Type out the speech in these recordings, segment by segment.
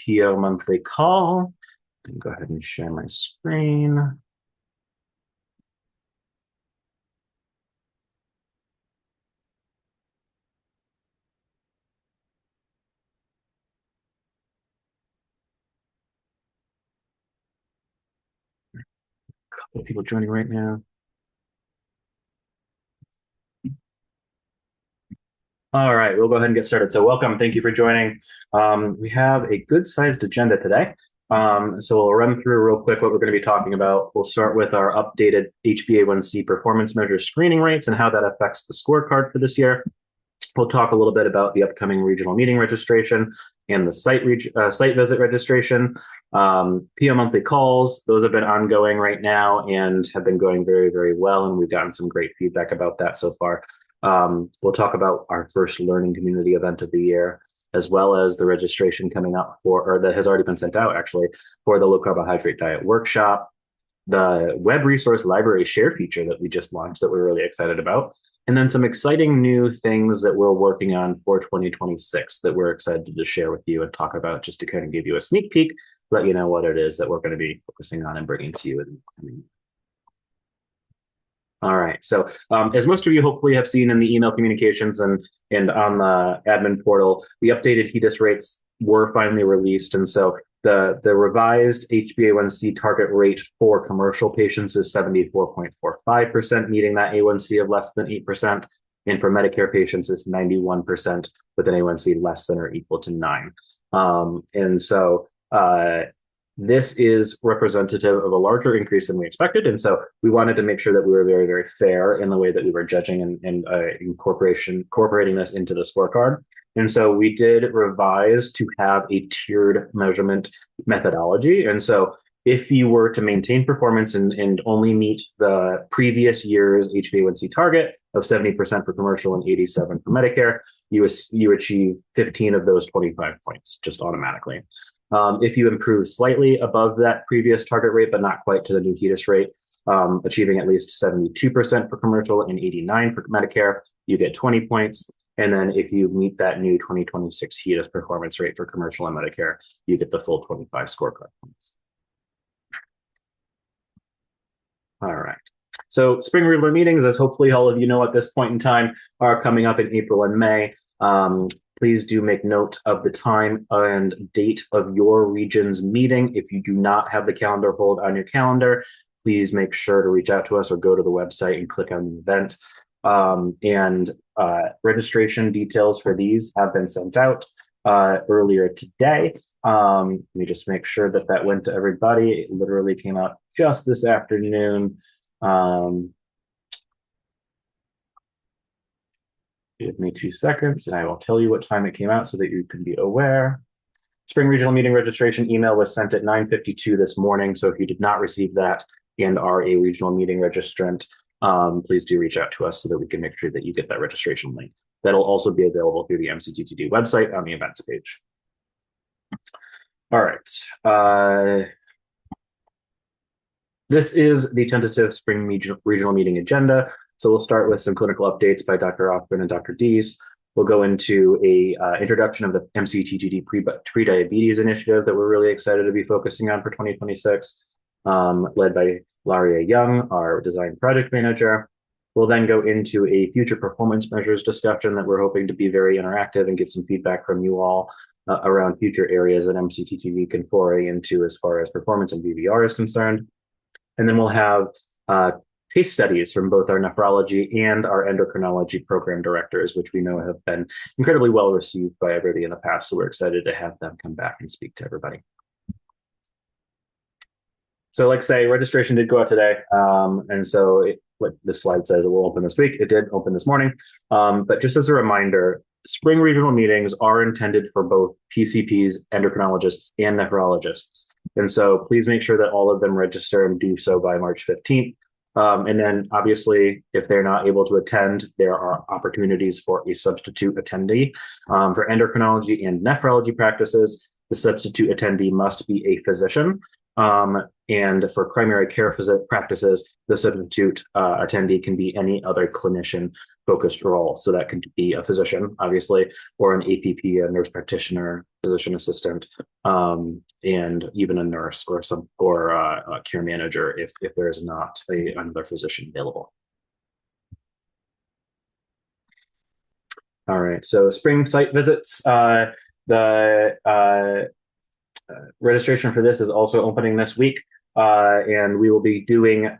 PO monthly call. I can go ahead and share my screen. A couple of people joining right now. All right, we'll go ahead and get started. So welcome, thank you for joining. We have a good-sized agenda today. So we'll run through real quick what we're going to be talking about. We'll start with our updated HbA1c performance measure screening rates and how that affects the scorecard for this year. We'll talk a little bit about the upcoming regional meeting registration and the site visit registration. PO monthly calls, those have been ongoing right now and have been going very, very well. And we've gotten some great feedback about that so far. We'll talk about our first learning community event of the year, as well as the registration coming up or that has already been sent out actually, for the low carbohydrate diet workshop, the web resource library share feature that we just launched that we're really excited about, and then some exciting new things that we're working on for 2026 that we're excited to share with you and talk about, just to kind of give you a sneak peek, let you know what it is that we're going to be focusing on and bringing to you in the coming. All right. So as most of you hopefully have seen in the email communications and on the admin portal, the updated HEDIS rates were finally released. And so the revised HbA1c target rate for commercial patients is 74.45%, meeting that A1C of less than 8%. And for Medicare patients, it's 91% with an A1C less than or equal to 9. And so this is representative of a larger increase than we expected. And so we wanted to make sure that we were very, very fair in the way that we were judging and incorporating this into the scorecard. And so we did revise to have a tiered measurement methodology. And so if you were to maintain performance and only meet the previous year's HbA1c target of 70% for commercial and 87% for Medicare, you achieve 15 of those 25 points just automatically. If you improve slightly above that previous target rate, but not quite to the new HEDIS rate, achieving at least 72% for commercial and 89% for Medicare, you get 20 points. And then if you meet that new 2026 HEDIS performance rate for commercial and Medicare, you get the full 25 scorecard points. All right. So spring regular meetings, as hopefully all of you know at this point in time, are coming up in April and May. Please do make note of the time and date of your region's meeting. If you do not have the calendar hold on your calendar, please make sure to reach out to us or go to the website and click on the event. Registration details for these have been sent out earlier today. Let me just make sure that that went to everybody. It literally came out just this afternoon. Give me 2 seconds and I will tell you what time it came out so that you can be aware. Spring regional meeting registration email was sent at 9:52 this morning. So if you did not receive that and are a regional meeting registrant, please do reach out to us so that we can make sure that you get that registration link. That'll also be available through the MCTTD website on the events page. All right. This is the tentative spring regional meeting agenda. So we'll start with some clinical updates by Dr. Othman and Dr. Dees. We'll go into a introduction of the MCTTD pre-diabetes initiative that we're really excited to be focusing on for 2026, led by Laria Young, our design project manager. We'll then go into a future performance measures discussion that we're hoping to be very interactive and get some feedback from you all around future areas that MCTTD can foray into as far as performance and VVR is concerned. And then we'll have case studies from both our nephrology and our endocrinology program directors, which we know have been incredibly well received by everybody in the past. So we're excited to have them come back and speak to everybody. So like I say, registration did go out today. And so what this slide says, it will open this week. It did open this morning. But just as a reminder, spring regional meetings are intended for both PCPs, endocrinologists, and nephrologists. And so please make sure that all of them register and do so by March 15th. And then obviously, if they're not able to attend, there are opportunities for a substitute attendee. For endocrinology and nephrology practices, the substitute attendee must be a physician. And for primary care practices, the substitute attendee can be any other clinician focused role. So that could be a physician, obviously, or an APP, a nurse practitioner, physician assistant, and even a nurse or a care manager if there is not another physician available. All right, so spring site visits. The registration for this is also opening this week, and we will be doing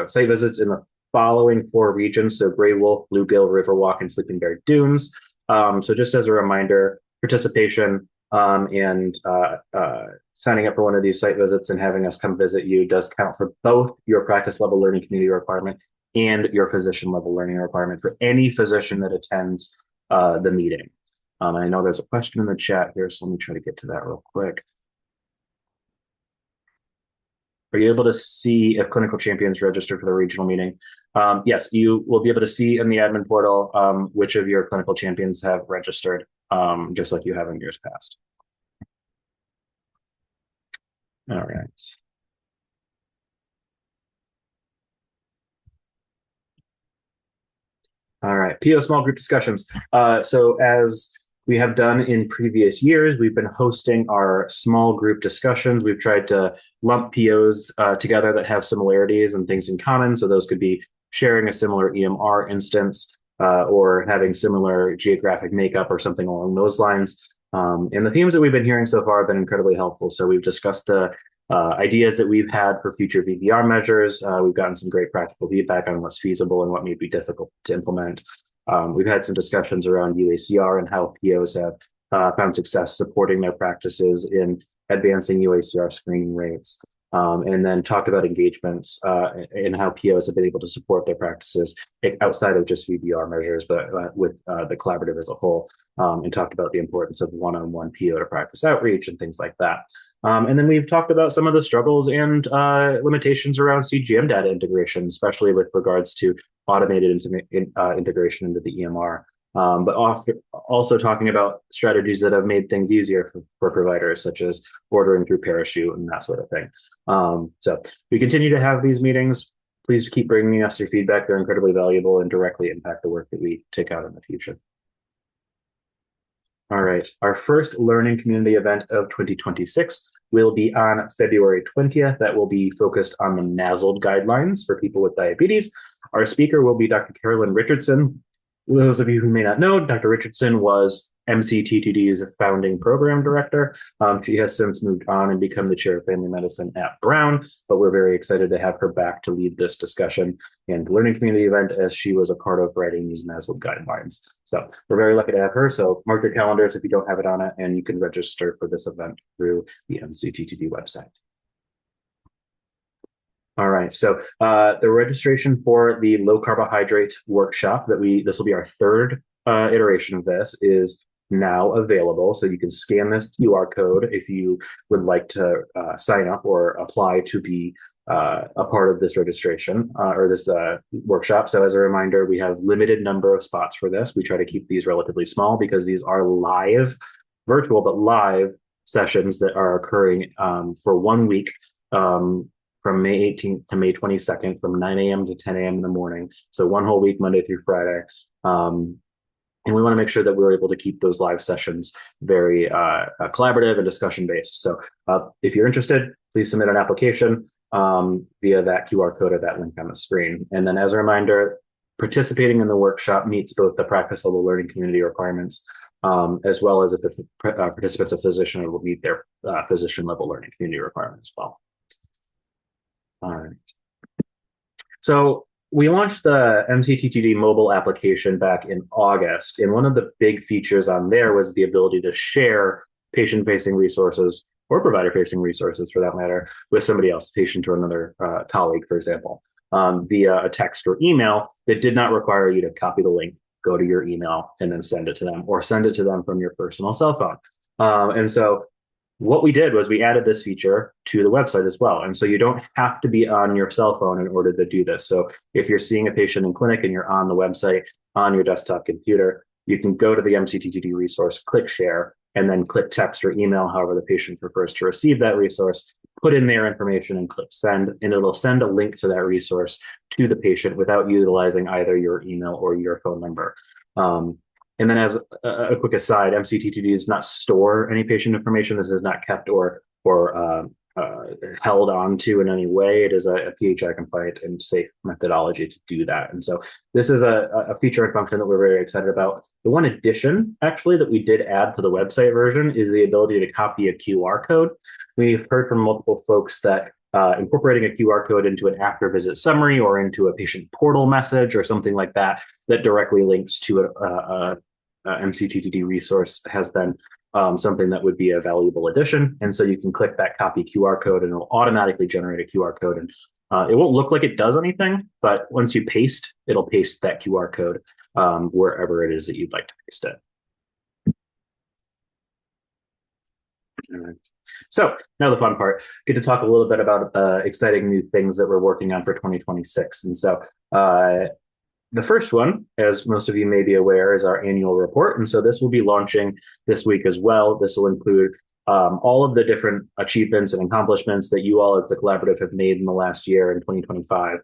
site visits in the following 4 regions: so Gray Wolf, Bluegill, Riverwalk, and Sleeping Bear Dunes. So just as a reminder, participation and signing up for one of these site visits and having us come visit you does count for both your practice level learning community requirement and your physician level learning requirement for any physician that attends the meeting. I know there's a question in the chat here, so let me try to get to that real quick. Are you able to see if Clinical Champions registered for the regional meeting? Yes, you will be able to see in the admin portal which of your Clinical Champions have registered, just like you have in years past. All right. All right, PO small group discussions. So as we have done in previous years, we've been hosting our small group discussions. We've tried to lump POs together that have similarities and things in common. So those could be sharing a similar EMR instance or having similar geographic makeup or something along those lines. And the themes that we've been hearing so far have been incredibly helpful. So we've discussed the ideas that we've had for future VBR measures. We've gotten some great practical feedback on what's feasible and what may be difficult to implement. We've had some discussions around UACR and how POs have found success supporting their practices in advancing UACR screening rates. And then talked about engagements and how POs have been able to support their practices outside of just VBR measures, but with the collaborative as a whole, and talked about the importance of one-on-one PO to practice outreach and things like that. And then we've talked about some of the struggles and limitations around CGM data integration, especially with regards to automated integration into the EMR. But also talking about strategies that have made things easier for providers, such as ordering through Parachute and that sort of thing. So we continue to have these meetings. Please keep bringing us your feedback. They're incredibly valuable and directly impact the work that we take out in the future. All right, our first learning community event of 2026 will be on February 20th. That will be focused on the NASLD guidelines for people with diabetes. Our speaker will be Dr. Carolyn Richardson. Those of you who may not know, Dr. Richardson was MCTTD's founding program director. She has since moved on and become the chair of family medicine at Brown, but we're very excited to have her back to lead this discussion and learning community event, as she was a part of writing these NASLD guidelines. So we're very lucky to have her. So mark your calendars if you don't have it on it, and you can register for this event through the MCTTD website. All right, so the registration for the low carbohydrate workshop this will be our third iteration of this, is now available. So you can scan this QR code if you would like to sign up or apply to be a part of this registration or this workshop. So as a reminder, we have limited number of spots for this. We try to keep these relatively small because these are live, virtual, but live sessions that are occurring for 1 week. From May 18th to May 22nd, from 9 a.m. to 10 a.m. in the morning. So 1 whole week, Monday through Friday. And we want to make sure that we're able to keep those live sessions very collaborative and discussion based. So if you're interested, please submit an application via that QR code or that link on the screen. And then as a reminder, participating in the workshop meets both the practice level learning community requirements, as well as if the participant's a physician, will meet their physician level learning community requirements as well. All right. So we launched the MCTTD mobile application back in August, and one of the big features on there was the ability to share patient-facing resources or provider-facing resources, for that matter, with somebody else, patient or another colleague, for example, via a text or email that did not require you to copy the link, go to your email, and then send it to them, or send it to them from your personal cell phone. And so what we did was we added this feature to the website as well. And so you don't have to be on your cell phone in order to do this. So if you're seeing a patient in clinic and you're on the website on your desktop computer, you can go to the MCTTD resource, click share, and then click text or email, however the patient prefers to receive that resource. put in their information and click send, and it'll send a link to that resource to the patient without utilizing either your email or your phone number. And then, as a quick aside, MCTTD does not store any patient information. This is not kept or held onto in any way. It is a PHI compliant and safe methodology to do that. And so this is a feature and function that we're very excited about. The one addition, actually, that we did add to the website version is the ability to copy a QR code. We've heard from multiple folks that incorporating a QR code into an after visit summary or into a patient portal message or something like that that directly links to a MCTTD resource has been something that would be a valuable addition. And so you can click that copy QR code and it'll automatically generate a QR code. And it won't look like it does anything, but once you paste, it'll paste that QR code wherever it is that you'd like to paste it. All right. So now the fun part, get to talk a little bit about the exciting new things that we're working on for 2026. And so the first one, as most of you may be aware, is our annual report. And so this will be launching this week as well. This will include all of the different achievements and accomplishments that you all as the collaborative have made in the last year in 2025.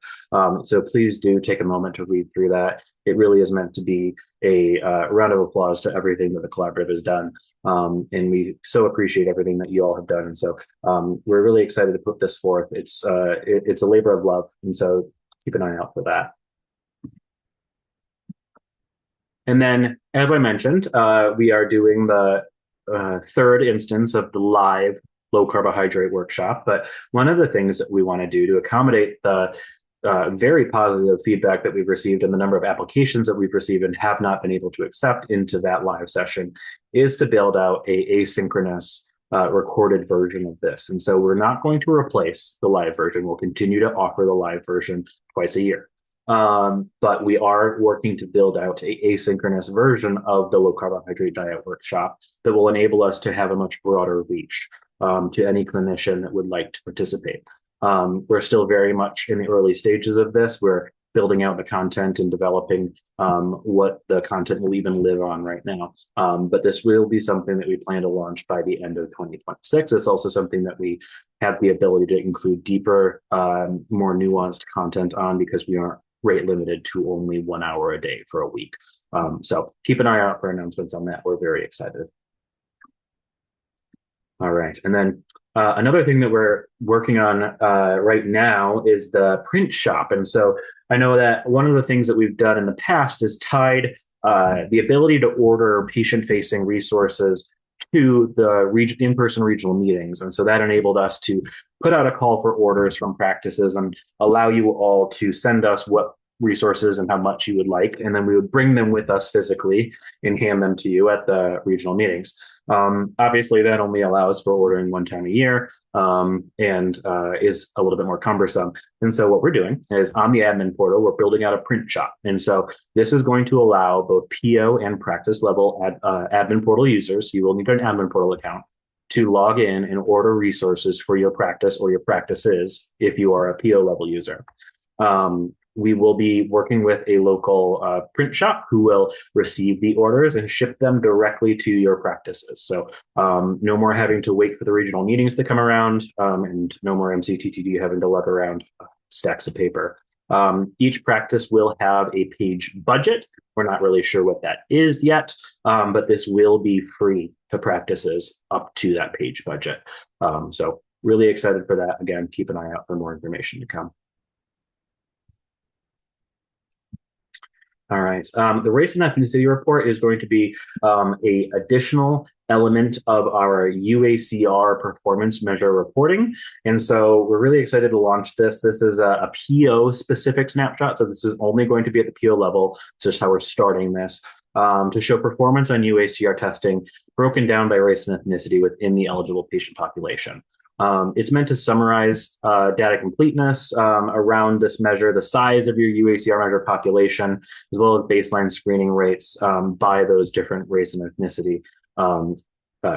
So please do take a moment to read through that. It really is meant to be a round of applause to everything that the collaborative has done. And we so appreciate everything that you all have done. And so we're really excited to put this forth. It's a labor of love. And so keep an eye out for that. And then, as I mentioned, we are doing the third instance of the live low carbohydrate workshop. But one of the things that we want to do to accommodate the very positive feedback that we've received and the number of applications that we've received and have not been able to accept into that live session is to build out a asynchronous recorded version of this. And so we're not going to replace the live version. We'll continue to offer the live version twice a year. But we are working to build out a asynchronous version of the low carbohydrate diet workshop that will enable us to have a much broader reach to any clinician that would like to participate. We're still very much in the early stages of this. We're building out the content and developing what the content will even live on right now. But this will be something that we plan to launch by the end of 2026. It's also something that we have the ability to include deeper, more nuanced content on because we aren't rate limited to only 1 hour a day for a week. So keep an eye out for announcements on that. We're very excited. All right. And then another thing that we're working on right now is the print shop. And so I know that one of the things that we've done in the past is tied the ability to order patient-facing resources to the in-person regional meetings. And so that enabled us to put out a call for orders from practices and allow you all to send us what resources and how much you would like. And then we would bring them with us physically and hand them to you at the regional meetings. Obviously, that only allows for ordering one time a year and is a little bit more cumbersome. And so what we're doing is on the admin portal, we're building out a print shop. And so this is going to allow both PO and practice level admin portal users, you will need an admin portal account, to log in and order resources for your practice or your practices if you are a PO level user. We will be working with a local print shop who will receive the orders and ship them directly to your practices. So no more having to wait for the regional meetings to come around and no more MCTTD having to lug around stacks of paper. Each practice will have a page budget. We're not really sure what that is yet, but this will be free to practices up to that page budget. So really excited for that. Again, keep an eye out for more information to come. All right. The race and ethnicity report is going to be a additional element of our UACR performance measure reporting. And so we're really excited to launch this. This is a PO specific snapshot. So this is only going to be at the PO level. It's just how we're starting this to show performance on UACR testing broken down by race and ethnicity within the eligible patient population. It's meant to summarize data completeness around this measure, the size of your UACR measure population, as well as baseline screening rates by those different race and ethnicity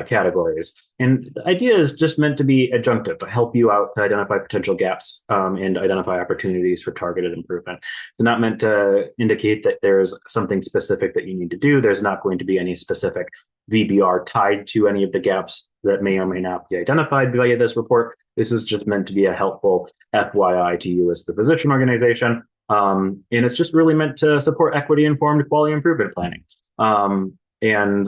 categories. And the idea is just meant to be adjunctive, to help you out to identify potential gaps and identify opportunities for targeted improvement. It's not meant to indicate that there's something specific that you need to do. There's not going to be any specific VBR tied to any of the gaps that may or may not be identified via this report. This is just meant to be a helpful FYI to you as the physician organization. And it's just really meant to support equity-informed quality improvement planning. And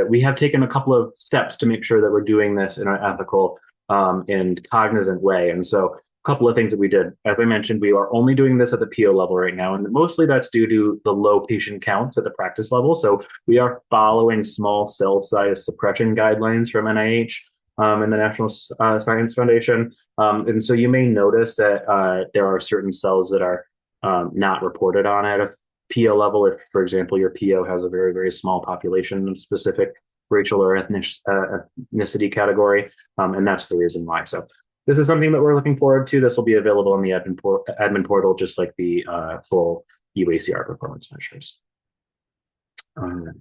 we have taken a couple of steps to make sure that we're doing this in an ethical and cognizant way. And so a couple of things that we did, as I mentioned, we are only doing this at the PO level right now. And mostly that's due to the low patient counts at the practice level. So we are following small cell size suppression guidelines from NIH and the National Science Foundation. And so you may notice that there are certain cells that are not reported on at a PO level. If, for example, your PO has a very, very small population specific racial or ethnicity category, and that's the reason why. So this is something that we're looking forward to. This will be available in the admin portal, just like the full UACR performance measures. All right.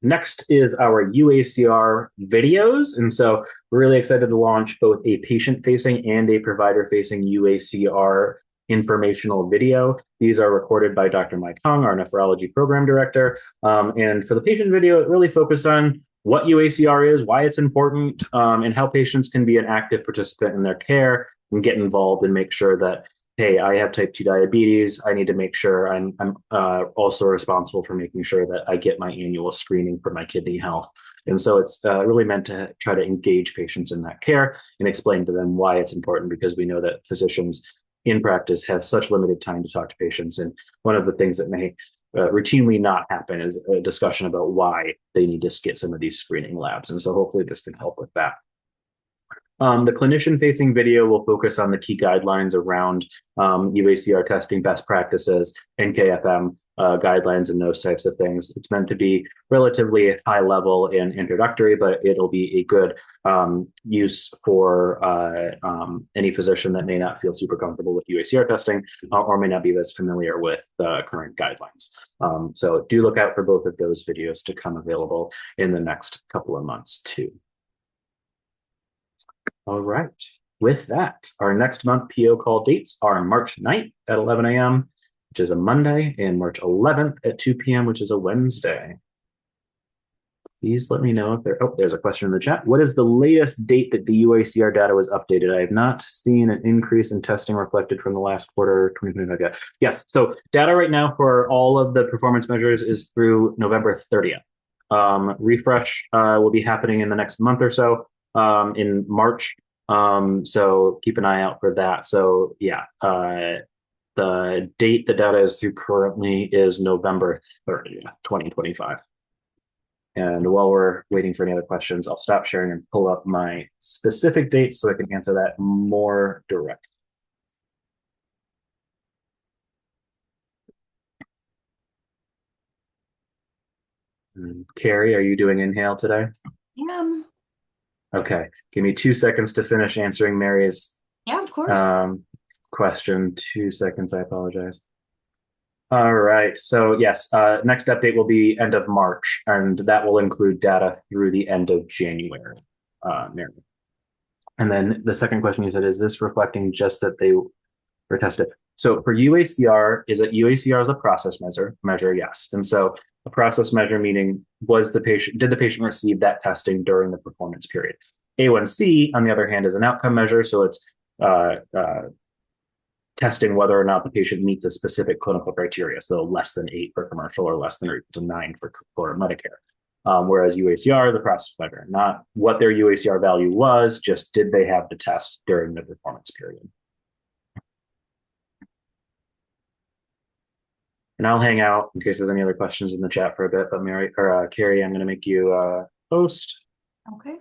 Next is our UACR videos. And so we're really excited to launch both a patient-facing and a provider-facing UACR informational video. These are recorded by Dr. Mike Hung, our nephrology program director. And for the patient video, it really focused on what UACR is, why it's important, and how patients can be an active participant in their care and get involved and make sure that, hey, I have type 2 diabetes. I need to make sure I'm also responsible for making sure that I get my annual screening for my kidney health. And so it's really meant to try to engage patients in that care and explain to them why it's important, because we know that physicians in practice have such limited time to talk to patients. And one of the things that may routinely not happen is a discussion about why they need to get some of these screening labs. And so hopefully this can help with that. The clinician-facing video will focus on the key guidelines around UACR testing best practices, NKFM guidelines, and those types of things. It's meant to be relatively high level and introductory, but it'll be a good use for any physician that may not feel super comfortable with UACR testing or may not be as familiar with the current guidelines. So do look out for both of those videos to come available in the next couple of months too. All right. With that, our next month PO call dates are March 9th at 11 a.m., which is a Monday, and March 11th at 2 p.m., which is a Wednesday. Please let me know if there's a question in the chat. What is the latest date that the UACR data was updated? I have not seen an increase in testing reflected from the last quarter 2025 yet. Yes, so data right now for all of the performance measures is through November 30th. Refresh will be happening in the next month or so. In March. So keep an eye out for that. So yeah, the date the data is through currently is November 30th, 2025. And while we're waiting for any other questions, I'll stop sharing and pull up my specific dates so I can answer that more directly. Carrie, are you doing inhale today? Yeah. Okay, give me 2 seconds to finish answering Mary's Of course. question. 2 seconds, I apologize. All right, so yes, next update will be end of March, and that will include data through the end of January, Mary. And then the second question you said, is this reflecting just that they were tested? So for UACR, is it UACR as a process measure? Yes. And so a process measure meaning did the patient receive that testing during the performance period? A1C, on the other hand, is an outcome measure. So it's testing whether or not the patient meets a specific clinical criteria. So less than 8 for commercial or less than or equal to 9 for Medicare. Whereas UACR is a process measure, not what their UACR value was, just did they have the test during the performance period. And I'll hang out in case there's any other questions in the chat for a bit. But Mary or Carrie, I'm going to make you host. Okay.